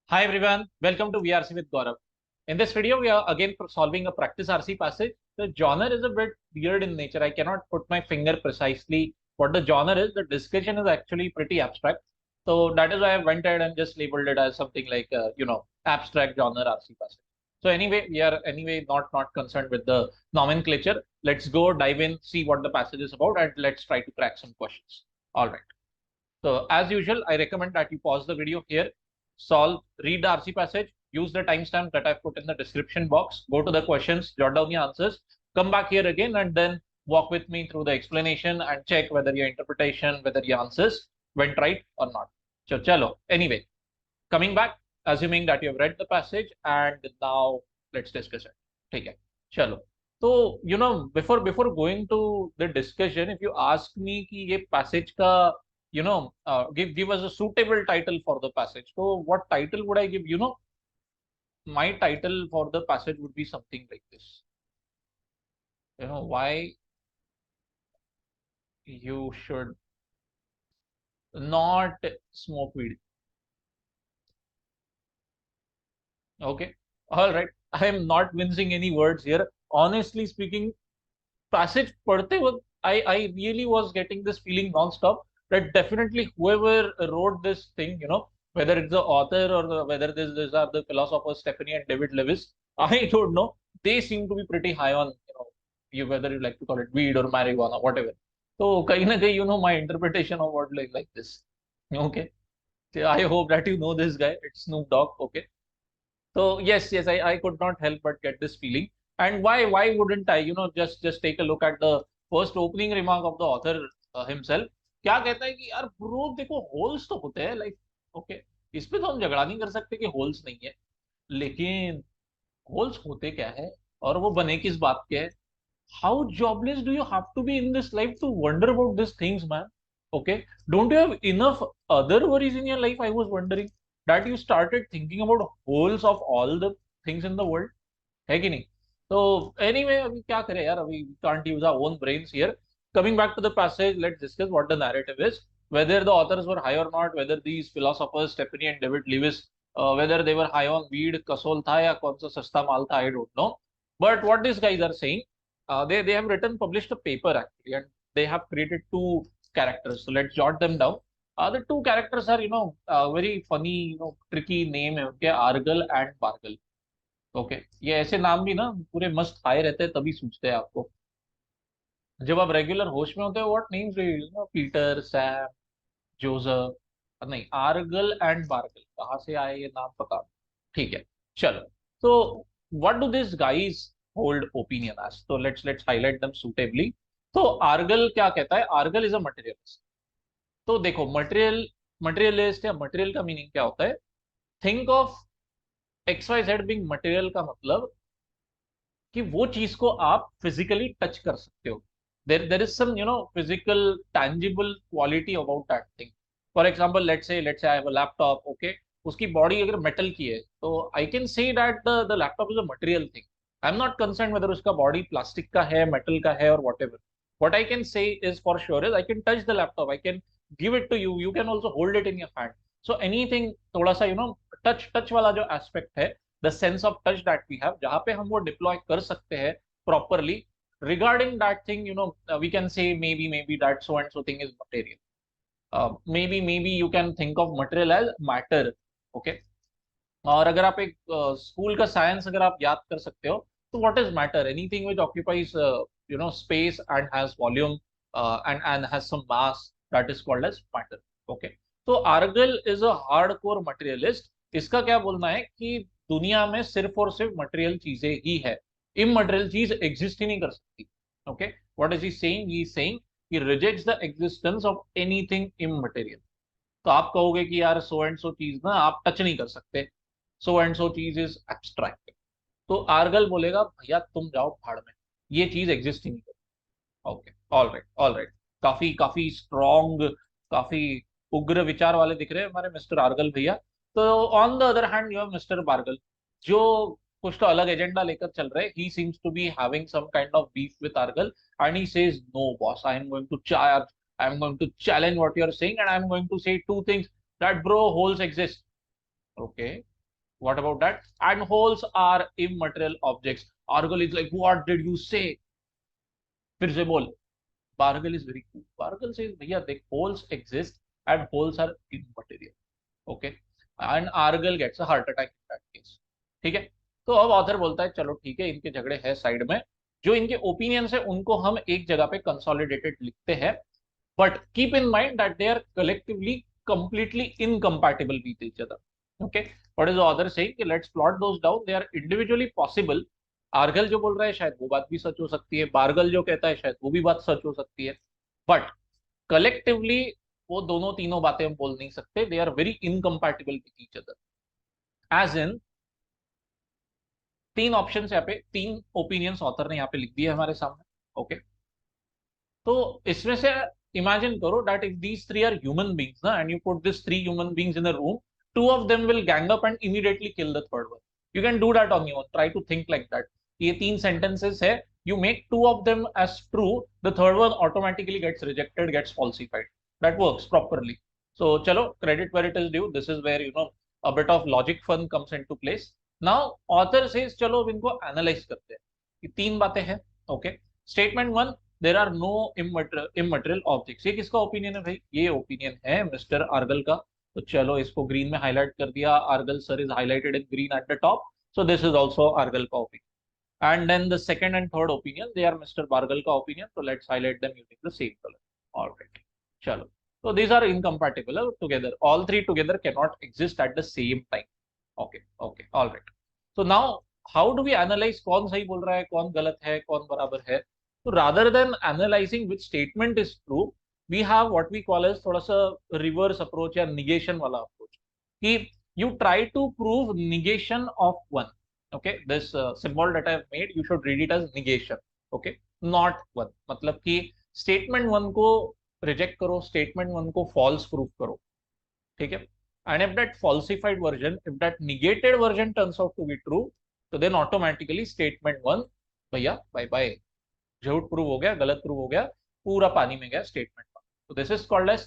Hi everyone, welcome to VRC with Gaurav. In this video, we are again solving a practice RC passage. The genre is a bit weird in nature. I cannot put my finger precisely what the genre is. The discussion is actually pretty abstract. So that is why I went ahead and just labeled it as something like, abstract genre RC passage. So anyway, we are not concerned with the nomenclature. Let's go dive in, see what the passage is about, and let's try to crack some questions. All right. So as usual, I recommend that you pause the video here, read the RC passage, use the timestamp that I've put in the description box, go to the questions, jot down the answers, come back here again, and then walk with me through the explanation and check whether your interpretation, whether your answers went right or not. So, chalo. Anyway, coming back, assuming that you've read the passage, and now let's discuss it. Okay, chalo. So, before going to the discussion, if you ask me कि ये passage का, give us a suitable title for the passage. So, what title would I give? My title for the passage would be something like this. Why you should not smoke weed. Okay. All right. I am not mincing any words here. Honestly speaking, passage पढ़ते वक्त I really was getting this feeling non-stop that definitely whoever wrote this thing, whether it's the author or whether these are the philosophers Stephanie and David Lewis, I don't know. They seem to be pretty high on, whether you like to call it weed or marijuana, whatever. So कहीं ना कहीं, my interpretation of what like this. Okay. So I hope that you know this guy. It's Snoop Dogg. Okay. So yes, I could not help but get this feeling. And why wouldn't I, just take a look at the first opening remark of the author himself. क्या कहता है कि यार bro देखो holes तो होते हैं like okay इस पे तो हम झगड़ा नहीं कर सकते कि होल्स नहीं है लेकिन होल्स होते क्या है और वो बने किस बात के है how jobless do you have to be in this life to wonder about these things, man? Okay, don't you have enough other worries in your life? I was wondering that you started thinking about wholes of all the things in the world. है कि नहीं? So anyway, अभी क्या करें यार अभी we can't use our own brains here. Coming back to the passage, let's discuss what the narrative is. Whether the authors were high or not, whether these philosophers Stephanie and David Lewis, whether they were high on weed, Kasol था या कौन सा सस्ता माल था, I don't know. But what these guys are saying, they have published a paper actually, and they have created two characters. So let's jot them down. The two characters are very funny, tricky name है उनके आर्गल and बार्गल. Okay ये ऐसे नाम भी ना पूरे मस्त high रहते हैं तभी सूझते हैं आपको जब आप रेगुलर होस्ट में होते हो what names Peter Sam Joseph नहीं आर्गल एंड बार्गल कहाँ से आए ये नाम पता नहीं। ठीक है चलो तो what do this guys hold opinion as तो लेट्स हाईलाइट देम सूटेबली। तो आर्गल क्या कहता है आर्गल इज अ मटेरियलिस्ट। तो देखो मटेरियलिस्ट या मटेरियल का मीनिंग क्या होता है think of X Y Z being material का मतलब कि वो चीज को आप फिजिकली टच कर सकते हो there is some physical tangible quality about that thing. For example let's say I have a laptop okay उसकी बॉडी अगर मेटल की है तो I can say that the laptop is a material thing. I am not concern whether उसका body plastic का है metal का है और whatever what I can say is for sure is I can touch the laptop, I can give it to you, you can also hold it in your hand. So anything थोड़ा सा touch वाला जो aspect है the sense of touch that we have जहां पे हम वो deploy कर सकते हैं properly regarding that thing we can say maybe that so and so thing is material. Maybe you can think of material as matter. Okay. और अगर आप एक स्कूल का साइंस अगर आप याद कर सकते हो तो what is matter anything which occupies space and has volume and has some mass that is called as matter. Okay. तो आर्गल इज अ हार्डकोर मटेरियलिस्ट। इसका क्या बोलना है कि दुनिया में सिर्फ और सिर्फ मटेरियल चीजें ही है इमटेरियल चीज एग्जिस्ट ही नहीं कर सकती। Okay what is he saying he rejects the existence of anything immaterial. तो आप कहोगे कि यार सो एंड सो चीज ना आप टच नहीं कर सकते सो एंड सो चीज इज एब्स्ट्रैक्ट। तो आर्गल बोलेगा भैया तुम जाओ भाड़ में ये चीज एग्जिस्ट ही नहीं करती। ओके ऑल राइट काफी काफी स्ट्रॉन्ग काफी उग्र विचार वाले दिख रहे हैं हमारे मिस्टर आर्गल भैया। तो on the other hand you have mister Bargal जो कुछ तो अलग एजेंडा लेकर चल रहे he seems to be having some kind of beef with Argal and he says no boss I am going to charge I am going to challenge what you are saying and I am going to say two things that bro holes exist. Okay. What about that? And holes are immaterial objects. Argal is like, what did you say? फिर से बोल. Bargal is very cool. Bargal says, भैया देख, holes exist and holes are immaterial. Okay. And Argal gets a heart attack in that case. ठीक है. तो अब author बोलता है चलो ठीक है, इनके झगड़े हैं साइड में, जो इनके ओपिनियंस है उनको हम एक जगह पे कंसोलिडेटेड लिखते हैं, but keep in mind that they are collectively completely incompatible with each other. Okay, what is the author saying? Let's plot those down. They are individually possible. आर्गल जो बोल रहा है शायद वो बात भी सच हो सकती है, बार्गल जो कहता है शायद वो भी बात सच हो सकती है, बट कलेक्टिवली वो दोनों तीनों बातें हम बोल नहीं सकते. They are very incompatible with each other. As in तीन ऑप्शंस यहाँ पे, तीन ओपिनियंस ऑथर ने यहाँ पे लिख दिए हमारे सामने. Okay okay? तो इसमें से इमेजिन करो that if these three are human beings ना, and you put this three human beings in a room, two of them will gang up and immediately kill the third one. You can do that on your own. Try to think like that. ये तीन sentences है, you make two of them as true, the third one automatically gets rejected, gets falsified. That works properly. So chalo, credit where it is due. This is where, you know, a bit of logic fun comes into place. Now author says चलो अब इनको analyze करते हैं. ये तीन बातें हैं. Okay, statement one, there are no immaterial objects. ये किसका ओपिनियन है भाई? ये ओपिनियन है मिस्टर आर्गल का. तो चलो इसको ग्रीन में हाईलाइट कर दिया. Argal sir is highlighted in green at the top, so this is also Argal का opinion. And then the second and third opinion, they are mister Bargal का ओपिनियन. तो let's highlight them using the same colour. Alright, चलो. So these are incompatible together. All three together cannot exist at the same time. Okay, okay, all right. So now how do we analyze कौन सही बोल रहा है, कौन गलत है, कौन बराबर है? So rather than analyzing which statement is true, we have what we call as थोड़ा सा reverse approach या negation वाला approach. कि you try to prove negation of one. Okay, this symbol that I have made, you should read it as negation. Okay, not one. मतलब कि statement one को reject करो, statement one को false proof करो. ठीक है. And if that falsified version, if that negated version turns out to be true, तो then automatically statement one भैया बाय बाय, झूठ प्रूव हो गया, गलत प्रूव हो गया, पूरा पानी में गया स्टेटमेंट वन. तो this is called as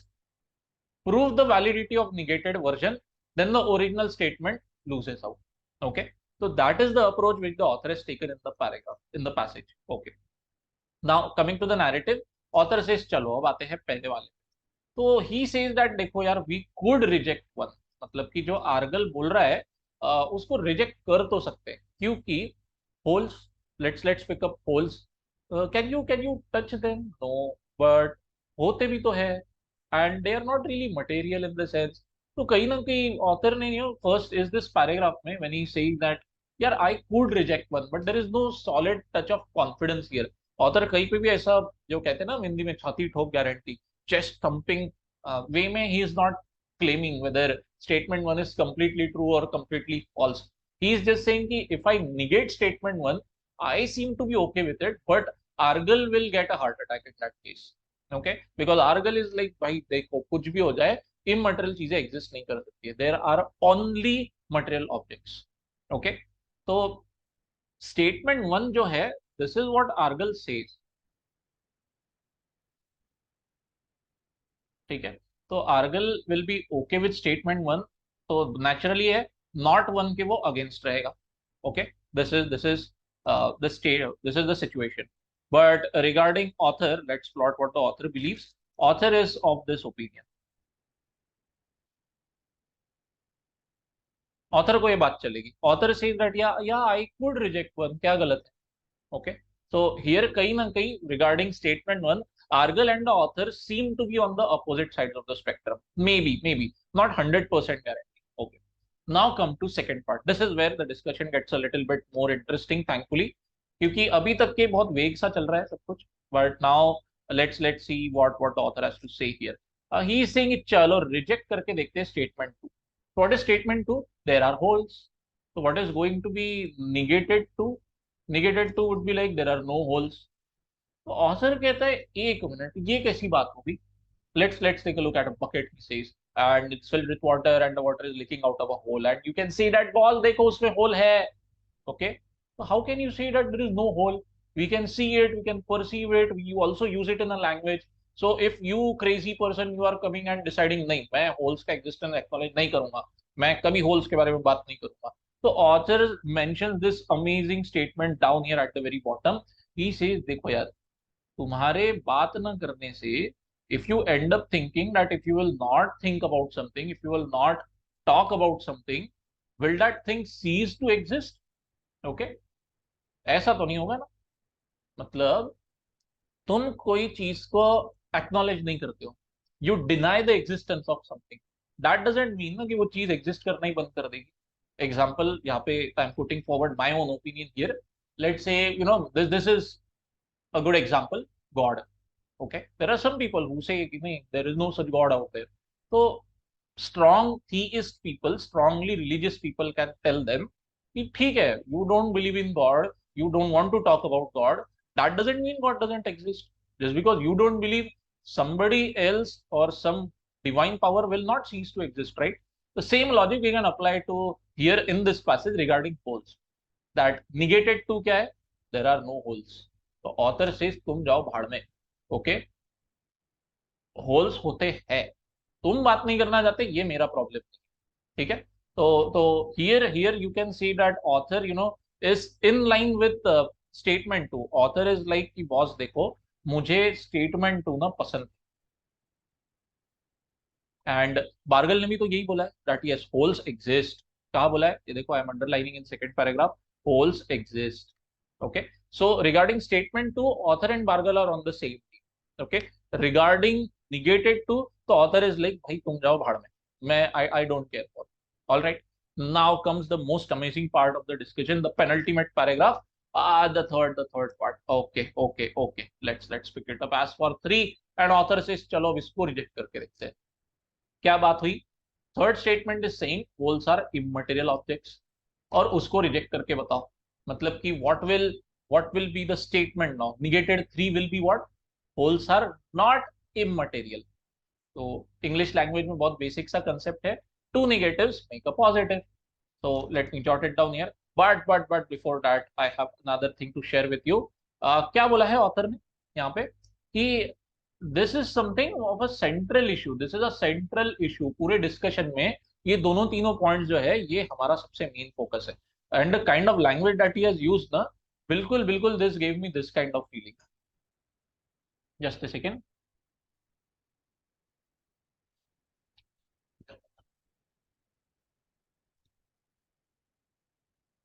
prove the validity of negated version, then the original statement loses out. Okay, so that is the approach which the author has taken in the paragraph, in the passage. Okay, now coming to the narrative, author says चलो अब आते हैं पहले वाले. तो ही says that देखो यार, we could reject one. मतलब कि जो आर्गल बोल रहा है उसको रिजेक्ट कर तो सकते हैं, क्योंकि holes, let's pick up holes. Can you touch them? No, but होते भी तो है, and they are not really material in the sense. तो कहीं ना कहीं ऑथर ने, you know, first is this paragraph में व्हेन ही सेइंग दैट यार I could reject one, but there is no solid touch of confidence here. Author कहीं पे भी ऐसा जो कहते हैं ना हिंदी में छाती ठोक गारंटी, चेस्ट थंपिंग वे में he is not claiming whether statement one is completely true और completely false. He is just saying कि if I negate statement one, I seem to be okay with it, but Argal will get a heart attack in that case. Okay, because Argal is like भाई देखो कुछ भी हो जाए, immaterial चीजें exist नहीं कर सकती है, there are only material objects. Okay, तो स्टेटमेंट वन जो है, this is what Argal says. ठीक है. तो Argal will be okay with statement one. तो naturally है, not one के वो against रहेगा. Okay, this is the state, this is the situation. But regarding author, let's plot what the author believes. Author is of this opinion. Author को ये बात चलेगी. Author says that या आई could reject one, क्या गलत है? Okay, so here कहीं ना कहीं regarding statement one, Argal and the author seem to be on the opposite sides of the spectrum. Maybe, not 100% guarantee. Okay, now come to second part. This is where the discussion gets a little bit more interesting, thankfully, क्योंकि अभी तक के बहुत वेग सा चल रहा है सब कुछ. But now let's see what the author has to say here. He is saying चलो reject करके देखते हैं statement two. What is statement two? There are holes. So what is going to be negated to? Negated to would be like there are no holes. तो author कहता है एक minute, ये कैसी बात होगी? Let's take a look at a bucket, he says, and it's filled with water and the water is leaking out of a hole, and you can see that ball, देखो उसमें hole है. Okay, so how can you say that there is no hole? We can see it, we can perceive it, you also use it in a language. So if you crazy person, you are coming and deciding नहीं, मैं holes का existence acknowledge नहीं करूंगा, मैं कभी holes के बारे में बात नहीं करूंगा। तो author mentions this amazing statement down here at the very bottom. He says देखो यार, तुम्हारे बात ना करने से, if you end up thinking that if you will not think about something, if you will not talk about something, will that thing cease to exist? Okay, ऐसा तो नहीं होगा ना। मतलब तुम कोई चीज को एक्नॉलेज नहीं करते हो, you deny the existence of something, that doesn't mean ना कि वो चीज एग्जिस्ट करना ही बंद कर देगी। एग्जाम्पल यहाँ पे I am putting forward my own opinion here. Let's say you know this is a good example, God. Okay, there are some people who say कि नहीं, there is no such God out there. So strong theist people, strongly religious people can tell them कि ठीक है, you don't believe in God, you don't want to talk about God, that doesn't mean God doesn't exist. Just because you don't believe, somebody else or some divine power will not cease to exist, right? The same logic we can apply to here in this passage regarding holes. That negated to क्या है? There are no holes. तो author से तुम जाओ भाड़ में। Okay, holes होते हैं, तुम बात नहीं करना चाहते, ये मेरा प्रॉब्लम नहीं। ठीक है। तो here here you can see that author is in line with statement two. Author is like कि बॉस देखो, मुझे स्टेटमेंट टू ना पसंद। एंड बार्गल ने भी तो यही बोला है दैट यस होल्स एग्जिस्ट। कहा बोला है ये देखो, I am underlining in second paragraph, holes exist. Okay, so regarding statement two, author and Bargal are on the same team. Okay, regarding negated two, तो ऑथर इज लाइक भाई तुम जाओ भाड़ में, मैं I don't care for. All right, now comes the most amazing part of the discussion, the penultimate paragraph, the third part. Okay, let's pick it up as for three. And author says चलो अब इसको reject करके देखते हैं क्या बात हुई। Third statement is saying holes are immaterial objects, और उसको रिजेक्ट करके बताओ। मतलब कि what will be the statement now, negated three will be what, holes are not immaterial. तो इंग्लिश लैंग्वेज में बहुत बेसिक सा कंसेप्ट है, two negatives make a positive. so let me jot it down here, but before that I have another thing to share with you। क्या बोला है author ने यहाँ पे कि this is something of a central issue, this is a central issue पूरे discussion में। ये दोनों तीनों पॉइंट्स जो है ये हमारा सबसे मेन फोकस है। And the kind of language that he has used ना, बिल्कुल बिल्कुल this gave me this kind of feeling. Just a second,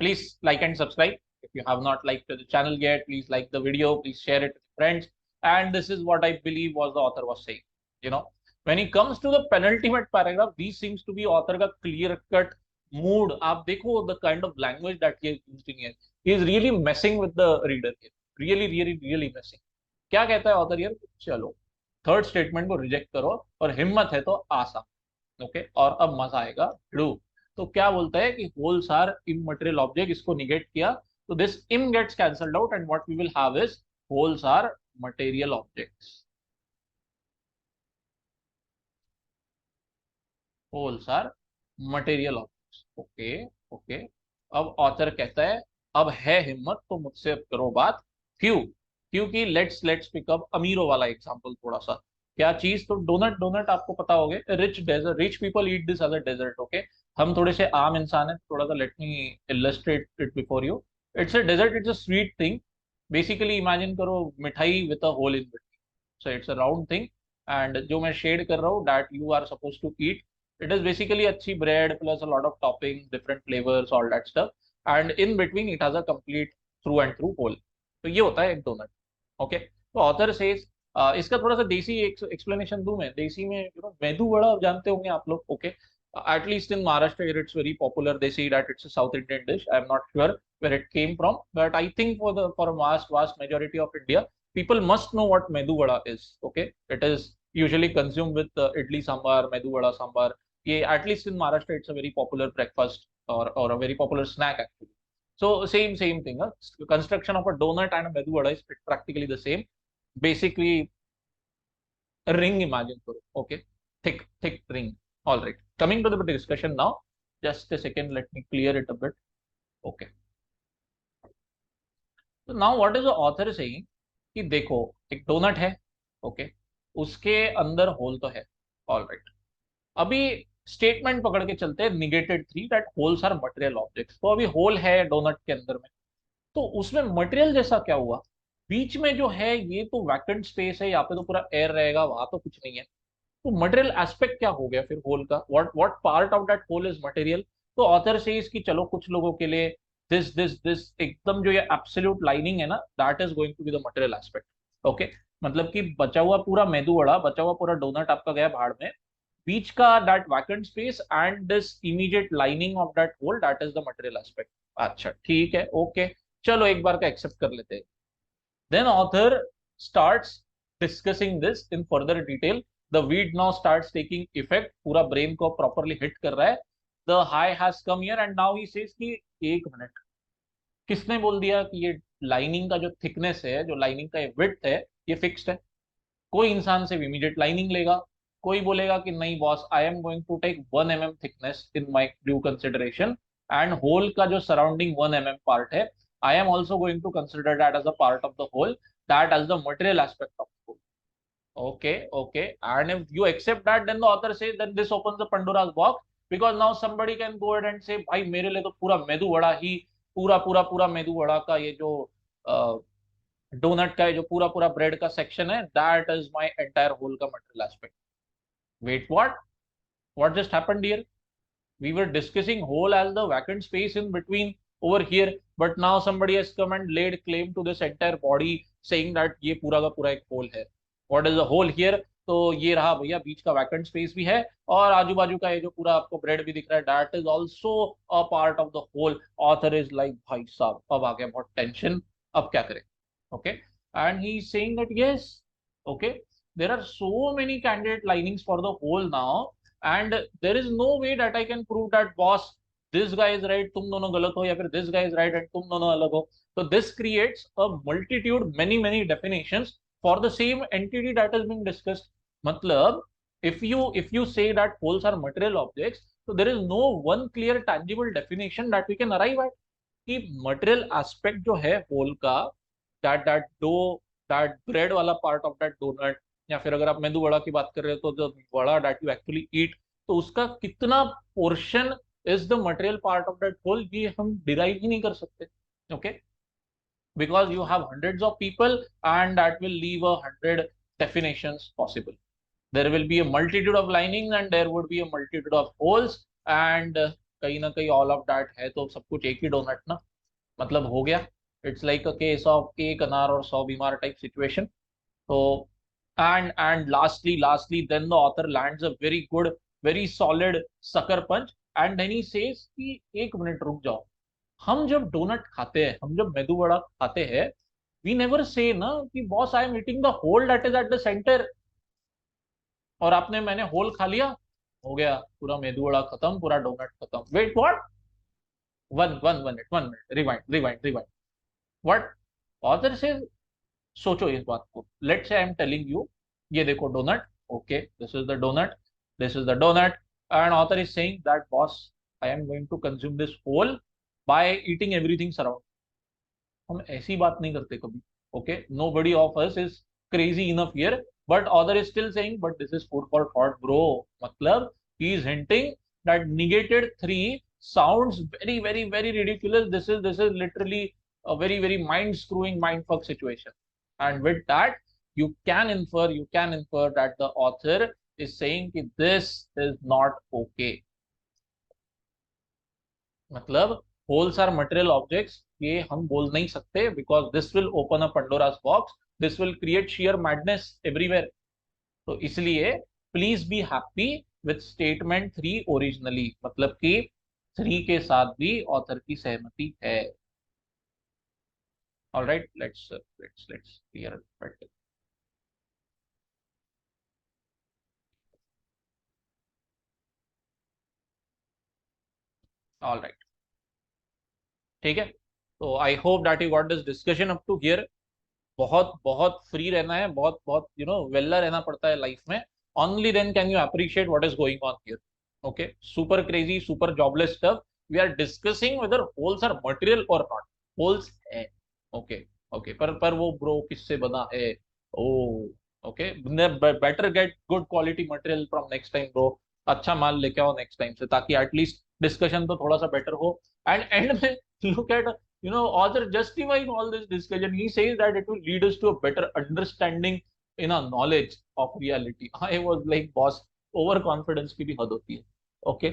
please like and subscribe. If you have not liked the channel yet, please like the video, please share it with friends. And this is what I believe was the author was saying. When it comes to the penultimate paragraph, this seems to be author का clear cut mood. आप देखो the kind of language that he is using here. He is really messing with the reader here. Really messing. क्या कहता है author here? चलो third statement को reject करो और हिम्मत है तो आसा। ओके, और अब मजा आएगा भिड़ू। तो क्या बोलता है कि होल्स आर इमटेरियल ऑब्जेक्ट, इसको निगेट किया तो this im gets cancelled out and what we will have is holes are material objects. Holes are material objects. Okay. अब ऑथर कहता है अब है हिम्मत तो मुझसे अब करो बात। क्यों? क्योंकि लेट्स पिकअप अमीरों वाला एग्जांपल थोड़ा सा। क्या चीज? तो डोनट, डोनट आपको पता होगे, rich dessert, rich people eat this as a dessert. Okay, हम थोड़े से आम इंसान है, थोड़ा सा let me illustrate it before you. It's a dessert, it's a sweet thing. Basically imagine करो मिठाई with a hole in between. So it's a round thing, and जो मैं शेड कर रहा हूँ that you are suppose to eat, it is basically अच्छी bread plus a lot of toppings, different flavors, all that stuff, and in between it has a complete through and through hole। तो ये होता है एक donut. Okay, तो author says, इसका थोड़ा सा देसी एक्सप्लेनेशन दूं मैं। देसी में मेदू वड़ा जानते होंगे आप लोग। Okay, at least in Maharashtra here it's very popular, they say that it's a South Indian dish, I'm not sure where it came from, but I think for a vast majority of India, people must know what medu vada is। Okay, it is usually consumed with idli sambar, medu vada sambar। ये at least in Maharashtra it's a very popular breakfast, or a very popular snack actually। So same thing, construction of a donut and a medu vada is practically the same। Basically ring imagine करो। Okay, thick ring. All right, coming to the discussion now, just a second, let me clear it a bit. Okay, तो now what is the author saying कि देखो एक donut है। Okay, उसके अंदर whole तो है। ऑल राइट, अभी स्टेटमेंट पकड़ के चलते हैं, negated 3 that holes are material objects. तो अभी होल है डोनट के अंदर में, तो उसमें मटेरियल जैसा क्या हुआ, बीच में जो है ये तो वैकेंट स्पेस है, यहाँ पे तो पूरा एयर रहेगा, वहां तो कुछ नहीं है। तो मटेरियल एस्पेक्ट क्या हो गया फिर होल का, what part of that hole is material. तो ऑथर से इसकी चलो कुछ लोगों के लिए दिस एकदम जो ये एब्सोल्यूट लाइनिंग है ना, that is going to be the material aspect. Okay, मतलब कि बचा हुआ पूरा मेदू वड़ा, बचा हुआ पूरा डोनट आपका गया भाड़ में, बीच का that vacant space and this immediate lining of that hole, that is the material aspect. अच्छा ठीक है, ओके, चलो एक बार का एक्सेप्ट कर लेते हैं। Then author starts discussing this in further detail. The weed now starts taking effect, पूरा ब्रेन को प्रॉपरली हिट कर रहा है। The high has come here and now he says कि एक मिनट, किसने बोल दिया कि ये लाइनिंग का जो थिकनेस है, जो लाइनिंग का विड्थ है, ये फिक्स्ड है। कोई इंसान से इमीडिएट लाइनिंग लेगा, कोई बोलेगा कि नहीं boss, I am going to take 1 mm thickness in my due consideration, and hole का जो सराउंडिंग 1 mm पार्ट है, I am also going to consider that as a part of the hole, that as the material aspect of the hole. Okay, okay. And if you accept that, then the author says that this opens the Pandora's box, because now somebody can go ahead and say, भाई मेरे लिए तो पूरा मेदू वड़ा ही, पूरा पूरा पूरा मेदू वड़ा का ये जो डोनट का ये जो पूरा पूरा ब्रेड का सेक्शन है, that is my entire whole का material aspect. Wait, what just happened here? we were discussing whole as the vacant space in between over here, but now somebody has come and laid claim to this entire body saying that ये पूरा का पूरा एक whole है। what is the whole here? तो ये रहा भैया बीच का वैकेंट स्पेस भी है, और आजू बाजू का ये जो पूरा आपको ब्रेड भी दिख रहा है, that is also a part of the hole. Author is like भाई साहब अब आ गया बहुत टेंशन, अब क्या करें। Okay, and he is saying that yes, okay, there are so many candidate linings for the whole now, and there is no way that I can prove that boss this guy is right तुम दोनों गलत हो, या फिर this guy is right and तुम दोनों अलग हो। तो this creates a multitude, many definitions for the same entity that is being discussed। मतलब if you say that holes are material objects, so there is no one clear tangible definition that we can arrive at कि material aspect जो है whole का, that dough, that bread वाला part of that donut, या फिर अगर आप मेदू वड़ा की बात कर रहे हो तो जो vada that you actually eat, तो उसका कितना portion is the material part of that hole, ये हम डिराइव ही नहीं कर सकते। Okay, because you have hundreds of people and that will leave a 100 definitions possible। there will be a multitude of linings and there would be a multitude of holes, and कहीं ना कहीं all of that है तो सब कुछ एक ही donut ना, मतलब हो गया। It's like a case of एक अनार और 100 बीमार type situation. So, and lastly, then the author lands a very good, very solid sucker punch, and then he says कि एक मिनट रुक जाओ, हम जब डोनट खाते हैं, हम जब मेदू वड़ा खाते हैं, वी नेवर से ना कि boss I am eating the hole that is at the centre, और आपने मैंने होल खा लिया, हो गया पूरा मेदू वड़ा खत्म, पूरा डोनट खत्म। Wait what, one minute, rewind what author say, सोचो इस बात को, let's say I am telling you, ये देखो doughnut, okay this is the doughnut, this is the doughnut, and author is saying that boss I am going to consume this whole by eating everything surround. हम ऐसी बात नहीं करते कभी। Okay, nobody of us is crazy enough here, but author is still saying but this is food for thought bro. मतलब he is hinting that negated 3 sounds very ridiculous, this is literally a very mind screwing mind fuck situation, and with that you can infer that the author is saying that this is not okay। मतलब holes are material objects ये हम बोल नहीं सकते, because this will open a Pandora's box, this will create sheer madness everywhere. तो इसलिए please be happy with statement 3 originally, मतलब कि 3 के साथ भी ऑथर की सहमति है। All right, let's clear it. All right, ठीक है। तो I hope that you got this discussion up to here. बहुत बहुत फ्री रहना है, बहुत बहुत वेल्ला रहना पड़ता है लाइफ में, only then can you appreciate what is going on here. Okay, super crazy super jobless stuff, we are discussing whether holes are material और नॉट। होल्स है, ओके ओके, पर वो ब्रो किससे बना है, oh okay, better get good quality material from next time bro, अच्छा माल लेके आओ नेक्स्ट टाइम से, ताकि एटलीस्ट डिस्कशन तो थोड़ा सा बेटर हो। एंड एंड में look at, author justifying all this discussion, he says that it will lead us to a better understanding in a knowledge of reality. I was like boss, over confidence की भी हद होती है। Okay,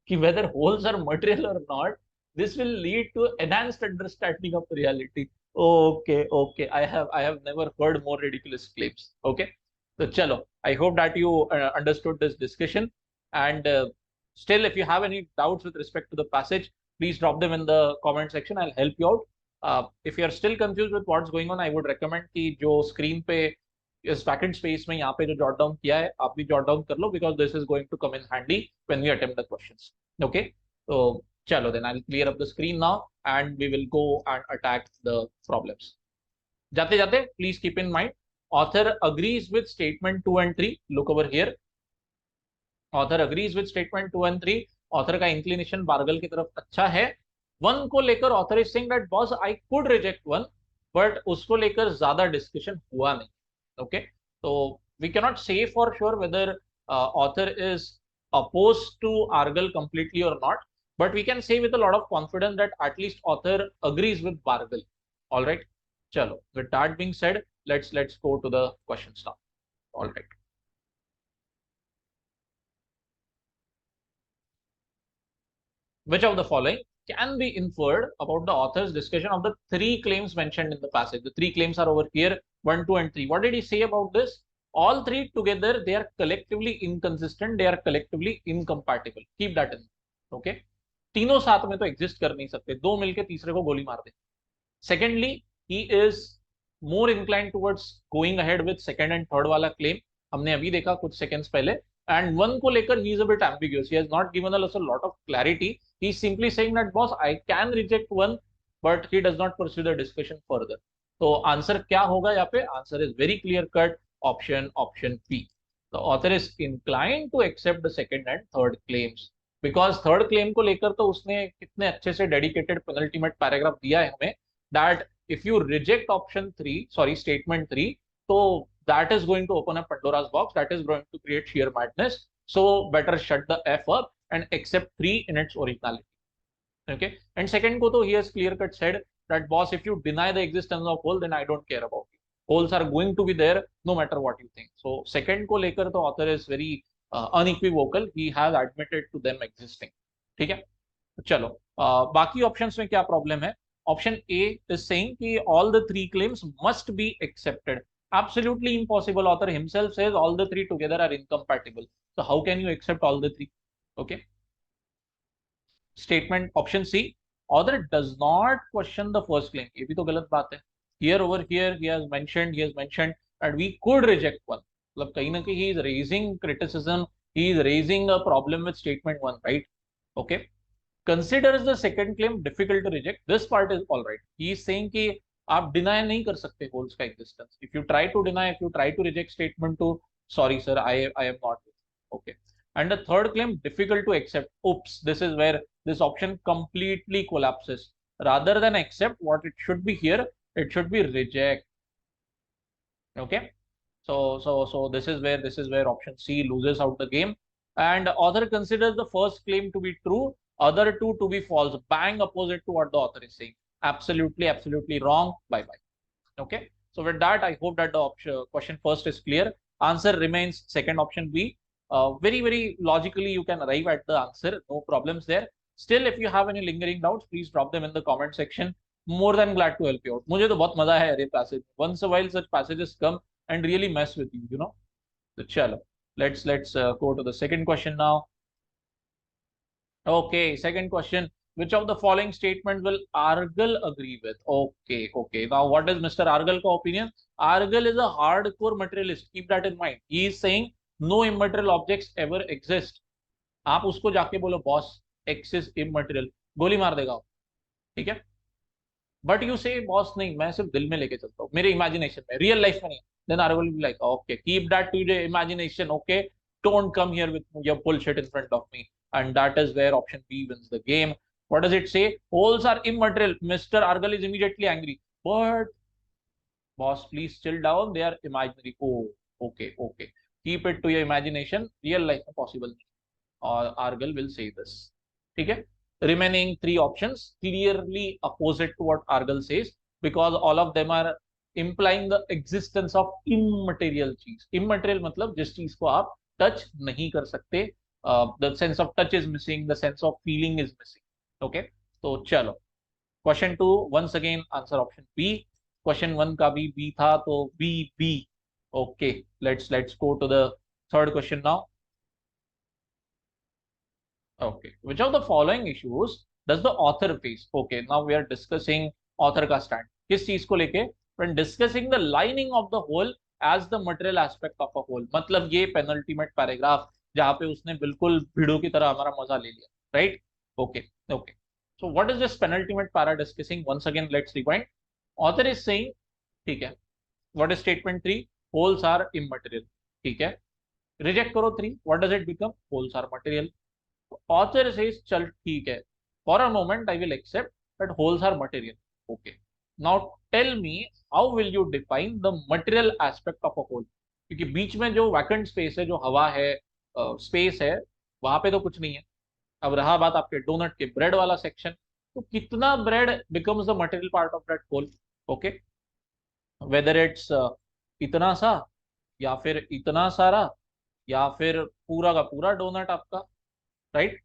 कि whether holes are material or not, this will lead to enhanced understanding of reality. Okay, okay, I have never heard more ridiculous claims. Okay, so chalo, I hope that you understood this discussion. And still, if you have any doubts with respect to the passage, please drop them in the comment section. I'll help you out. If you are still confused with what's going on, I would recommend कि जो screen पे इस vacant space में यहाँ पे जो jot down किया है, आप भी jot down कर लो, because this is going to come in handy when we attempt the questions. Okay, so chalo, then I'll clear up the screen now and we will go and attack the problems. जाते जाते, please keep in mind, author agrees with statement 2 and 3. Look over here. Author agrees with statement 2 and 3. Author का inclination Bargal की तरफ अच्छा है. One को लेकर author is saying that boss I could reject one, but उसको लेकर ज्यादा discussion हुआ नहीं. Okay, so we cannot say for sure whether author is opposed to Argal completely or not, but we can say with a lot of confidence that at least author agrees with Bargal. All right, chalo. With that being said, let's go to the questions now. All right. Which of the following can be inferred about the author's discussion of the three claims mentioned in the passage? The three claims are over here, 1, 2, and 3. What did he say about this? All three together, they are collectively inconsistent, they are collectively incompatible. Keep that in. Okay. तीनों साथ में तो exist कर नहीं सकते, दो मिलके तीसरे को गोली मार दे. Secondly, he is more inclined towards going ahead with second and third वाला claim. हमने अभी देखा कुछ seconds पहले. And one को लेकर he is a bit ambiguous. He has not given us a lot of clarity. He is simply saying that boss I can reject one, but he does not pursue the discussion further. तो answer क्या होगा यहाँ पे? Answer is very clear cut. Option B. The author is inclined to accept the second and third claims. Because third claim को लेकर तो उसने कितने अच्छे से dedicated penultimate paragraph दिया है हमें, that if you reject option 3, sorry, statement 3, so that is going to open up Pandora's box, that is going to create sheer madness. So better shut the F up and accept 3 in its originality. Okay. And second ko to he has clear cut said that boss, if you deny the existence of hole, then I don't care about it. Holes are going to be there no matter what you think. So second ko lekar the author is very unequivocal. He has admitted to them existing. ठीक है, चलो बाकी options में क्या problem है? Option A is saying कि all the three claims must be accepted. Absolutely impossible. Author himself says all the three together are incompatible. So how can you accept all the three? Okay. Statement option C, author does not question the first claim. ये भी तो गलत बात है. Here over here he has mentioned that we could reject one. मतलब कहीं ना कहीं he is raising criticism, he is raising a problem with statement 1, right? Okay. Considers the second claim difficult to reject. This part is all right. He is saying कि आप deny नहीं कर सकते holes का existence. If you try to deny, if you try to reject statement 2, sorry sir, I am not. Okay. And the third claim difficult to accept. Oops, this is where this option completely collapses. Rather than accept, what it should be here, it should be reject. Okay. So this is where option C loses out the game. And author considers the first claim to be true, other two to be false. Bang opposite to what the author is saying. Absolutely wrong. Bye bye. Okay. So with that, I hope that the question first is clear. Answer remains second, option B. Very logically you can arrive at the answer. No problems there. Still, if you have any lingering doubts, please drop them in the comment section. More than glad to help you out. मुझे तो बहुत मजा है ये passage. Once a while such passages come and really mess with you. So chalo, let's go to the second question now. Okay, second question. Which of the following statements will Argal agree with? Okay. Now, what is Mr. Argal ka opinion? Argal is a hardcore materialist. Keep that in mind. He is saying no immaterial objects ever exist. आप उसको जाके बोलो boss X is immaterial, गोली मार देगा. ठीक है. But you से बॉस नहीं, मैं सिर्फ दिल में लेके चलता हूँ, मेरे इमेजिनेशन में, रियल लाइफ में नहीं. Then I will be like okay, keep that to your imagination. Okay, don't come here with your bullshit in front of me. And that is where option B wins the game. What does it say? Holes are immaterial. Mister Argal is immediately angry. But boss please chill down, they are imaginary. Oh okay, keep it to your imagination, real life में possible नहीं. or Argal will say this. Okay? Remaining three options clearly opposite to what Argal says, because all of them are implying the existence of immaterial चीज. Immaterial मतलब जिस चीज को आप touch नहीं कर सकते. The sense of touch is missing, the sense of feeling is missing. Okay? तो चलो, question 2 once again answer option B. Question 1 का भी बी था, तो B B. Okay, let's go to the third question now. Okay, which of the following issues does the author face? Okay, now we are discussing author का stand. किस चीज को लेके? When discussing the lining of the whole as the material aspect of a whole. मतलब ये penultimate paragraph जहाँ पे उसने बिल्कुल भिड़ों की तरह हमारा मजा ले लिया, right? Okay, okay. So what is this penultimate para discussing? Once again, let's rewind. Author is saying, ठीक है. What is statement 3? Wholes are immaterial. ठीक है. Reject करो 3. What does it become? Wholes are material. Author says, चल ठीक है, for a moment I will accept that wholes are material. Okay, now tell me how will you define the material aspect of a whole? क्योंकि बीच में जो vacant space है, जो हवा है, स्पेस है, वहां पे तो कुछ नहीं है. अब रहा बात आपके डोनट के ब्रेड वाला सेक्शन, तो कितना bread becomes the material part of that hole. Okay, whether it's इतना सा, या फिर इतना सारा, या फिर पूरा का पूरा डोनट आपका, right?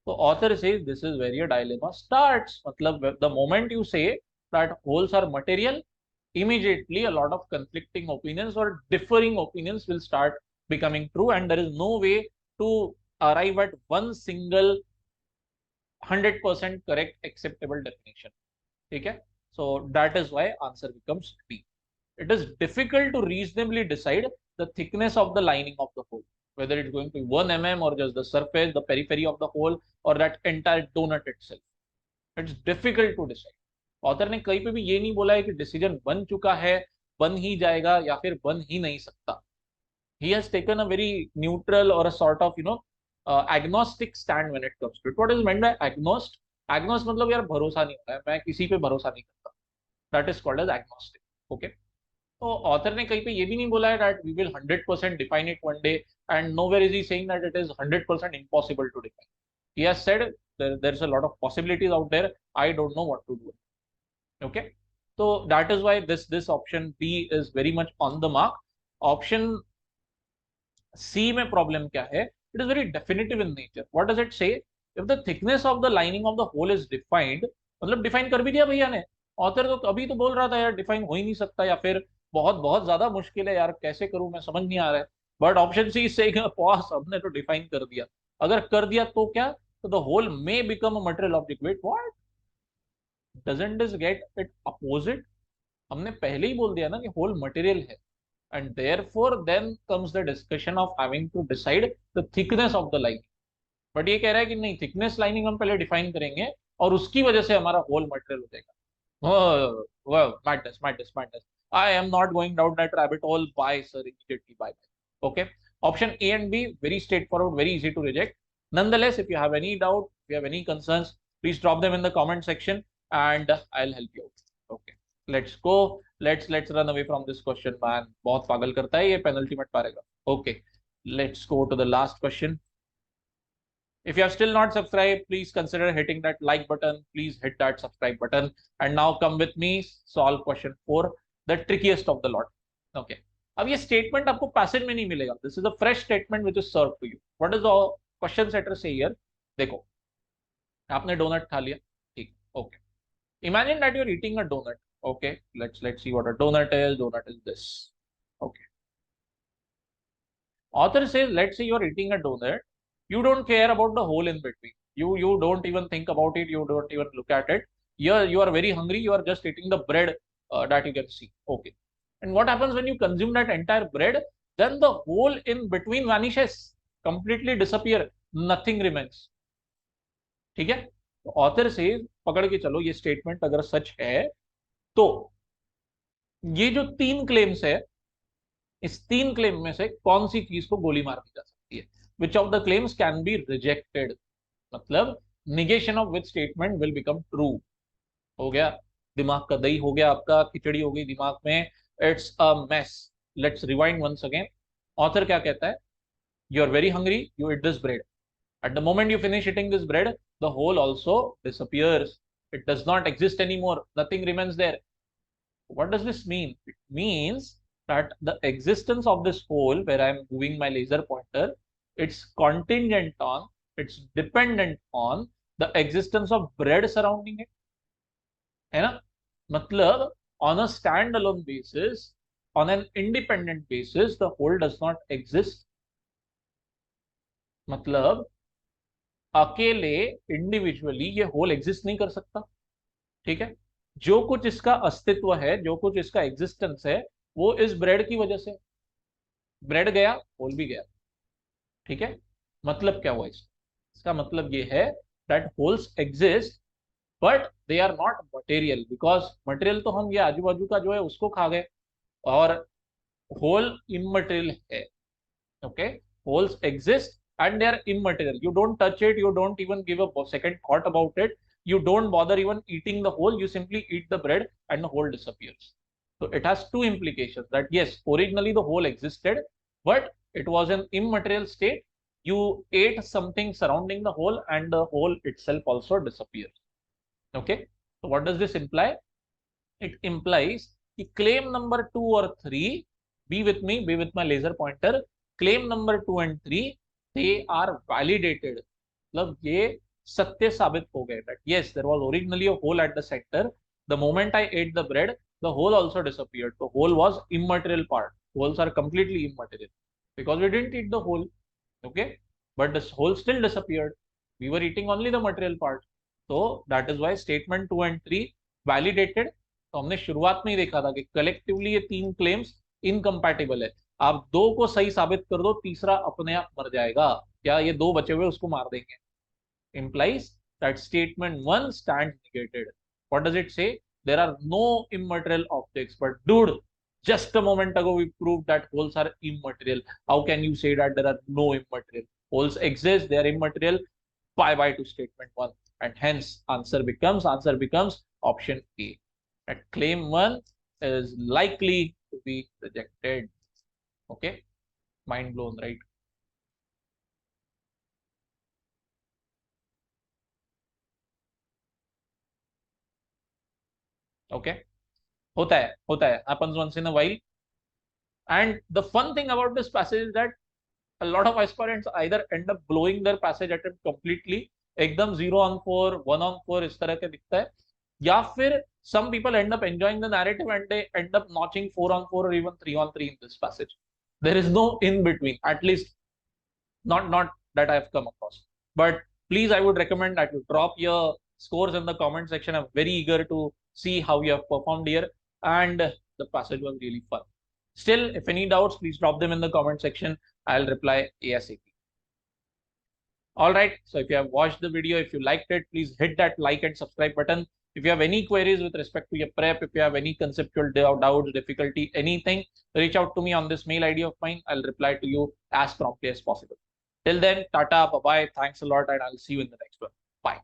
So author says this is where your dilemma starts. मतलब the moment you say that wholes are material, immediately a lot of conflicting opinions or differing opinions will start becoming true, and there is no way to arrive at one single 100% correct acceptable definition. ठीक है? So that is why answer becomes B. It is difficult to reasonably decide the thickness of the lining of the whole, whether it's going to be 1 mm or just the surface, the periphery of the whole, or that entire donut itself. It's difficult to decide. Author ने कहीं पे भी ये नहीं बोला है कि decision बन चुका है, बन ही जाएगा, या फिर बन ही नहीं सकता. He has taken a very neutral or a sort of agnostic stand when it comes to it. What is meant by agnost? Agnost मतलब यार भरोसा नहीं होता है, मैं किसी पे भरोसा नहीं करता. That is called as agnostic. Okay. तो ऑथर ने कहीं पे ये भी नहीं बोला है that we will 100% define it one day, and nowhere is he saying that it is 100% impossible to define. He has said there's a lot of possibilities out there. I don't know what to do. Okay, so that is why this option B is very much on the mark. Option C में problem क्या है? It is very definitive in nature. What does it say? If the thickness of the lining of the hole is defined, मतलब define कर भी दिया भैया ने. Author तो अभी तो बोल रहा था यार डिफाइन हो ही नहीं सकता, या फिर बहुत बहुत ज्यादा मुश्किल है यार, कैसे करूं मैं, समझ नहीं आ रहा है. बट ऑप्शन सी से पॉज, हमने तो डिफाइन कर दिया. अगर कर दिया तो क्या? तो the hole may become a material object. Wait, what? Doesn't this get it opposite? हमने पहले ही बोल दिया ना कि होल मटेरियल है, and therefore then comes the discussion of having to decide the thickness of the lining. But ये कह रहा है कि नहीं, थिकनेस लाइनिंग हम पहले डिफाइन करेंगे और उसकी वजह से हमारा होल मटेरियल हो जाएगा. Madness, madness, madness. I am not going down that rabbit hole. Bye, sir. Immediately, bye. Okay. Option A and B, very straightforward, very easy to reject. Nonetheless, if you have any doubt, if you have any concerns, please drop them in the comment section and I'll help you out. Okay. Let's go. Let's run away from this question, man. बहुत पागल करता है ये penultimate paragraph. Okay. Let's go to the last question. If you have still not subscribed, please consider hitting that like button. Please hit that subscribe button. And now come with me, solve question 4, the trickiest of the lot. Okay. अब ये statement आपको passage में नहीं मिलेगा. This is a fresh statement which is served to you. What does the question setter say here? देखो, आपने donut खा लिया, ठीक, okay. Imagine that you're eating a donut. Okay, let's see what a donut is. Donut is this. Okay. Author says, let's say you're eating a donut. You don't care about the hole in between. You don't even think about it. You don't even look at it. You are very hungry. You are just eating the bread that you can see. Okay. And what happens when you consume that entire bread? Then the hole in between vanishes, completely disappear. Nothing remains. ठीक है? Author says, पकड़ के चलो, ये statement अगर सच है, तो ये जो 3 claims है, इस 3 claim में से कौन सी चीज को गोली मार दी जा सकती है? Which of the claims can be rejected? मतलब negation of which statement will become true? हो गया, दिमाग का दही हो गया आपका, खिचड़ी हो गई दिमाग में. It's a mess. Let's rewind once again. Author क्या कहता है? You are very hungry. You eat this bread. At the moment you finish eating this bread, the hole also disappears. It does not exist anymore. Nothing remains there. What does this mean? It means that the existence of this hole where I'm moving my laser pointer, it's contingent on, it's dependent on the existence of bread surrounding it. है ना? मतलब on a standalone basis, on an independent basis, the hole does not exist. मतलब अकेले individually ये whole exist नहीं कर सकता. ठीक है. जो कुछ इसका अस्तित्व है, जो कुछ इसका एग्जिस्टेंस है, वो इस ब्रेड की वजह से. ब्रेड गया, होल भी गया. ठीक है. मतलब क्या हुआ इसका मतलब ये है that holes exist but they are not material, because material तो हम ये आजू बाजू का जो है उसको खा गए और होल इमटेरियल है. Okay, holes exist and they are immaterial. You don't touch it, you don't even give a second thought about it, you don't bother even eating the hole, you simply eat the bread and the hole disappears. So it has two implications, that yes, originally the hole existed but it was an immaterial state. You ate something surrounding the hole and the hole itself also disappears. Okay, so what does this imply? It implies कि claim number 2 or 3, be with me, be with my laser pointer, claim number 2 and 3, they are validated. मतलब ये सत्य साबित हो गए that yes, there was originally a hole at the center. The moment I ate the bread, the hole also disappeared. The hole was immaterial part. Holes are completely immaterial because we didn't eat the hole. Okay, but the hole still disappeared. We were eating only the material part. So that is why statement 2 and 3 validated. तो हमने शुरुआत में ही देखा था कि collectively ये तीन claims incompatible है. आप दो को सही साबित कर दो, तीसरा अपने आप मर जाएगा. क्या ये दो बचे हुए उसको मार देंगे? Implies that statement 1 stands negated. What does it say? There are no immaterial objects. But dude, just a moment ago we proved that holes are immaterial. How can you say that there are no immaterial? Holes exist, they are immaterial. Bye to statement 1. And hence answer becomes option A. That claim 1 is likely to be rejected. Okay, mind blown, right? Okay, होता है, happens once in a while. And the fun thing about this passage is that a lot of aspirants either end up blowing their passage attempt completely, एकदम 0 on 4, 1 on 4 इस तरह के दिखता है, या फिर some people end up enjoying the narrative and they end up notching 4 on 4 or even 3 on 3 in this passage. There is no in between, at least not that I've come across. But please, I would recommend that you drop your scores in the comment section. I'm very eager to see how you have performed here, and the passage was really fun. Still, if any doubts, please drop them in the comment section. I'll reply ASAP. All right, so if you have watched the video, if you liked it, please hit that like and subscribe button. If you have any queries with respect to your prep, if you have any conceptual doubts, difficulty, anything, reach out to me on this mail ID of mine. I'll reply to you as promptly as possible. Till then, tata, bye-bye, thanks a lot, and I'll see you in the next one. Bye.